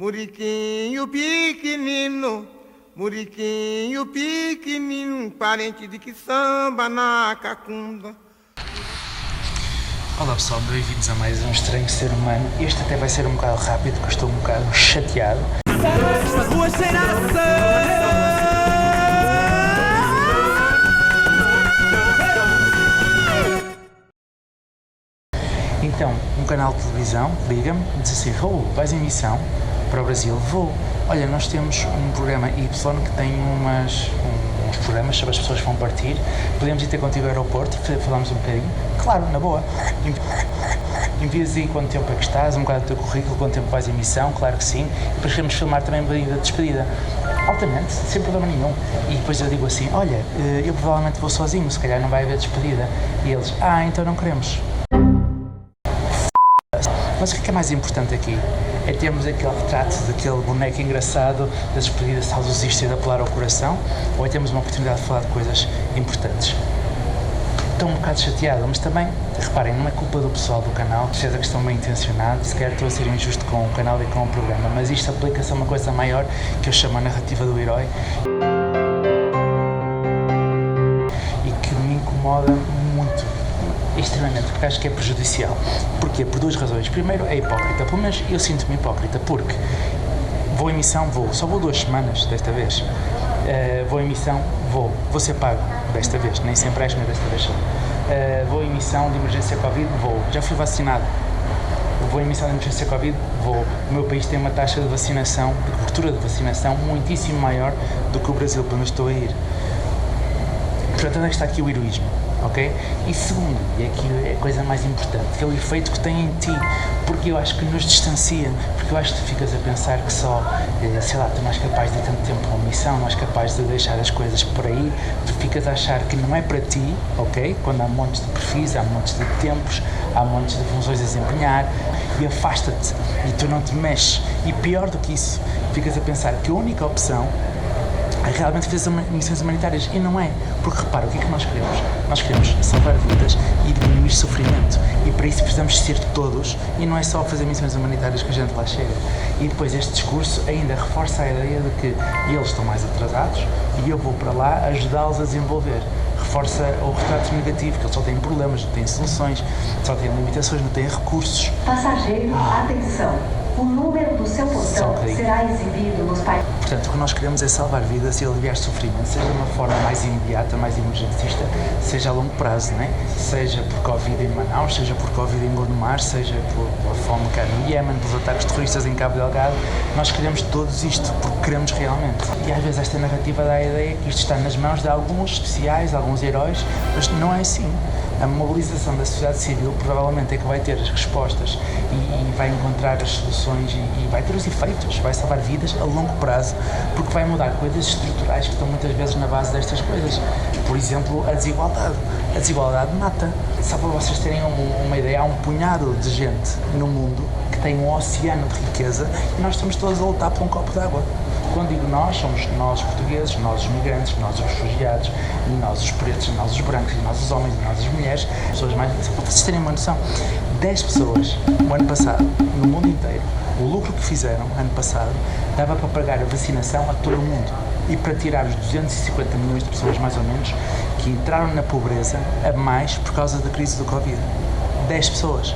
Muriquinho pequenino, parente de que samba na cacunda. Olá pessoal, bem-vindos a mais um Estranho Ser Humano. Este até vai ser um bocado rápido, porque estou um bocado chateado. Esta rua cheira Então, um canal de televisão liga-me e diz assim: vais em missão para o Brasil? Vou. Olha, nós temos um programa Y que tem uns programas sobre as pessoas que vão partir. Podemos ir ter contigo ao aeroporto e falarmos um bocadinho? Claro, na boa. Envias aí quanto tempo é que estás, um bocado do teu currículo, quanto tempo vais em missão, claro que sim. E depois queremos filmar também um bocadinho da despedida. Altamente, sem problema nenhum. E depois eu digo assim: olha, eu provavelmente vou sozinho, se calhar não vai haver despedida. E eles: então não queremos. Mas o que é mais importante aqui? É termos aquele retrato daquele boneco engraçado da despedida saudosista e de apelar ao coração, ou é termos uma oportunidade de falar de coisas importantes? Estou um bocado chateado, mas também, reparem, não é culpa do pessoal do canal, seja que estão bem intencionados, se calhar estou a ser injusto com o canal e com o programa, mas isto aplica-se a uma coisa maior que eu chamo a narrativa do herói e que me incomoda muito. Extremamente, porque acho que é prejudicial. Porquê? Por duas razões. Primeiro, é hipócrita. Pelo menos eu sinto-me hipócrita, porque vou em missão, só vou 2 semanas desta vez. Vou em missão, vou ser pago desta vez, nem sempre és, mas desta vez sou. Vou em missão de emergência Covid, já fui vacinado. Vou em missão de emergência Covid, O meu país tem uma taxa de vacinação, de cobertura de vacinação, muitíssimo maior do que o Brasil, para onde estou a ir. Portanto, onde é que está aqui o heroísmo? Ok? E segundo, e aqui é a coisa mais importante, que é o efeito que tem em ti, porque eu acho que nos distancia, porque eu acho que tu ficas a pensar que só, sei lá, tu não és capaz de ir tanto tempo para uma missão, não és capaz de deixar as coisas por aí, tu ficas a achar que não é para ti, ok? Quando há montes de perfis, há montes de tempos, há montes de funções a desempenhar, e afasta-te, e tu não te mexes, e pior do que isso, ficas a pensar que a única opção é realmente fazer missões humanitárias, e não é, porque repara, o que é que nós queremos? Nós queremos salvar vidas e diminuir sofrimento, e para isso precisamos ser todos, e não é só fazer missões humanitárias que a gente lá chega. E depois este discurso ainda reforça a ideia de que eles estão mais atrasados e eu vou para lá ajudá-los a desenvolver. Reforça o retrato negativo, que eles só têm problemas, não têm soluções, só têm limitações, não têm recursos. Passageiro, atenção! O número do seu portão será exibido nos painéis. Portanto, o que nós queremos é salvar vidas e aliviar sofrimento, seja de uma forma mais imediata, mais emergencista, seja a longo prazo, não é? Seja por Covid em Manaus, seja por Covid em Gondomar, seja pela fome cá no Iémen, pelos ataques terroristas em Cabo Delgado. Nós queremos todos isto, porque queremos realmente. E às vezes esta narrativa dá a ideia que isto está nas mãos de alguns especiais, alguns heróis, mas não é assim. A mobilização da sociedade civil provavelmente é que vai ter as respostas e vai encontrar as soluções e vai ter os efeitos, vai salvar vidas a longo prazo, porque vai mudar coisas estruturais que estão muitas vezes na base destas coisas. Por exemplo, a desigualdade. A desigualdade mata. Só para vocês terem uma ideia, há um punhado de gente no mundo que tem um oceano de riqueza e nós estamos todos a lutar por um copo de água. Quando digo nós, somos nós os portugueses, nós os migrantes, nós os refugiados, nós os pretos, nós os brancos, nós os homens, nós as mulheres, pessoas mais... Só para vocês terem uma noção, 10 pessoas, o ano passado, no mundo inteiro, o lucro que fizeram, ano passado, dava para pagar a vacinação a todo o mundo e para tirar os 250 milhões de pessoas, mais ou menos, que entraram na pobreza a mais por causa da crise do Covid. 10 pessoas.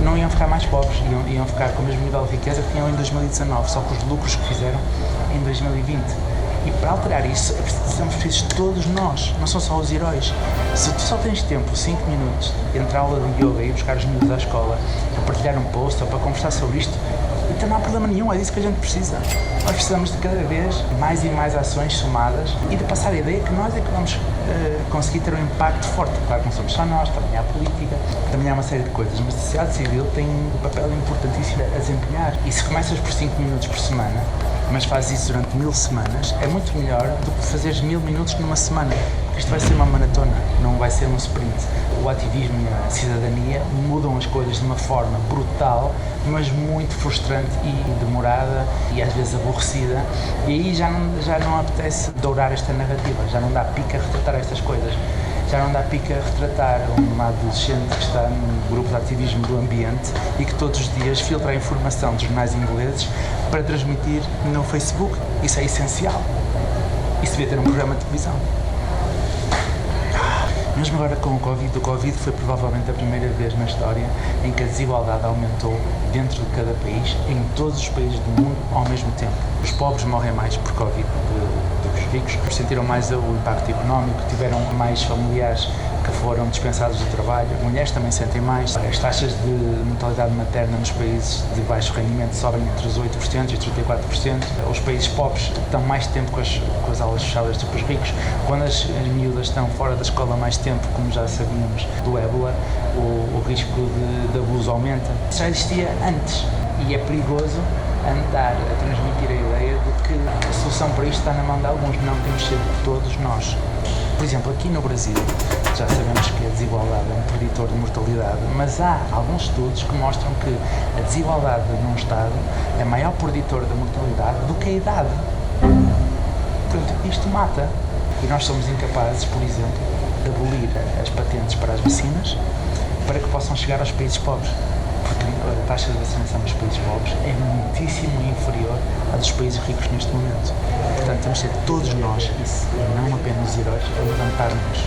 Não iam ficar mais pobres, iam ficar com o mesmo nível de riqueza que tinham em 2019, só com os lucros que fizeram em 2020. E para alterar isso, precisamos de todos nós, não são só os heróis. Se tu só tens tempo, 5 minutos, entre a aula de yoga e buscar os miúdos à escola, para partilhar um post ou para conversar sobre isto, então não há problema nenhum, é disso que a gente precisa. Nós precisamos de cada vez mais e mais ações somadas e de passar a ideia que nós é que vamos conseguir ter um impacto forte. Claro que não somos só nós, também há política, também há uma série de coisas, mas a sociedade civil tem um papel importantíssimo a desempenhar. E se começas por 5 minutos por semana, mas fazes isso durante 1000 semanas, é muito melhor do que fazeres 1000 minutos numa semana. Isto vai ser uma maratona, não vai ser um sprint. O ativismo e a cidadania mudam as coisas de uma forma brutal, mas muito frustrante e demorada e às vezes aborrecida. E aí já não apetece dourar esta narrativa, já não dá pica a retratar estas coisas. Já não dá pica retratar uma adolescente que está num grupo de ativismo do ambiente e que todos os dias filtra a informação dos jornais ingleses para transmitir no Facebook. Isso é essencial. Isso devia ter um programa de televisão. Mesmo agora com o Covid foi provavelmente a primeira vez na história em que a desigualdade aumentou dentro de cada país, em todos os países do mundo, ao mesmo tempo. Os pobres morrem mais por Covid do que os ricos, sentiram mais o impacto económico, tiveram mais familiares que foram dispensados do trabalho, mulheres também sentem mais. As taxas de mortalidade materna nos países de baixo rendimento sobem entre os 8% e os 34%. Os países pobres estão mais tempo com as aulas fechadas do que os ricos. Quando as miúdas estão fora da escola mais tempo, como já sabíamos do ébola, o risco de abuso aumenta. Isso já existia antes e é perigoso andar a transmitir a ideia de que a solução para isto está na mão de alguns, não temos de ser todos nós. Por exemplo, aqui no Brasil, já sabemos que a desigualdade é um preditor de mortalidade, mas há alguns estudos que mostram que a desigualdade num Estado é maior preditor de mortalidade do que a idade. Portanto, isto mata. E nós somos incapazes, por exemplo, de abolir as patentes para as vacinas para que possam chegar aos países pobres. Porque a taxa de vacinação dos países pobres é muitíssimo inferior à dos países ricos neste momento. Portanto, temos de ser todos nós, isso, não apenas os heróis, a levantar-nos.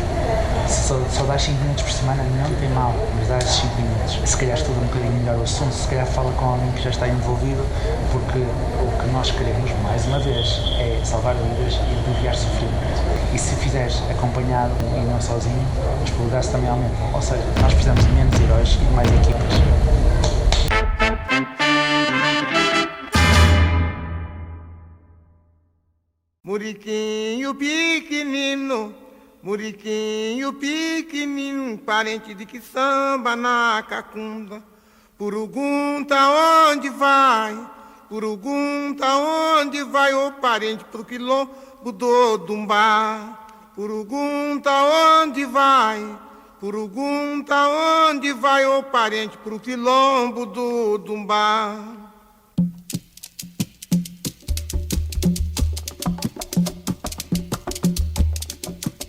Se só dás 5 minutos por semana, não tem mal, mas dás 5 minutos. Se calhar estuda um bocadinho melhor o assunto, se calhar fala com alguém que já está envolvido, porque o que nós queremos, mais uma vez, é salvar vidas e aliviar sofrimento. E se fizeres acompanhado e não sozinho, as probabilidades também aumentam. Ou seja, nós precisamos de menos heróis e de mais equipas. Muriquinho pequenino, parente de que samba na cacunda. Pergunta onde vai, ô parente pro quilombo do Dumbá. Pergunta onde vai, ô parente pro quilombo do Dumbá.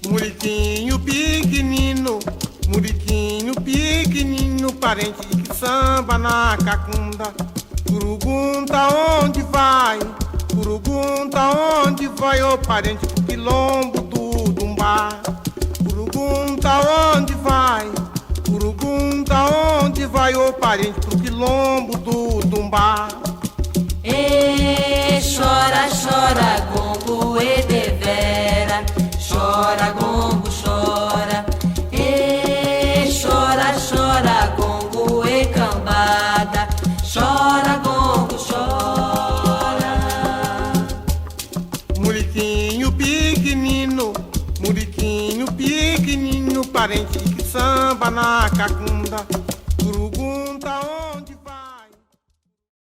Muriquinho pequenino, parente de que samba na cacunda. Pergunta onde vai, ô parente do quilombo do Dumbá. Pergunta onde vai, ô parente do quilombo do Dumbá. E chora, chora, gongo e devera. Chora, gongo, chora. E chora, chora, gongo e cambada. Chora, gongo, chora. Muriquinho pequenino, parente que samba na cacunda.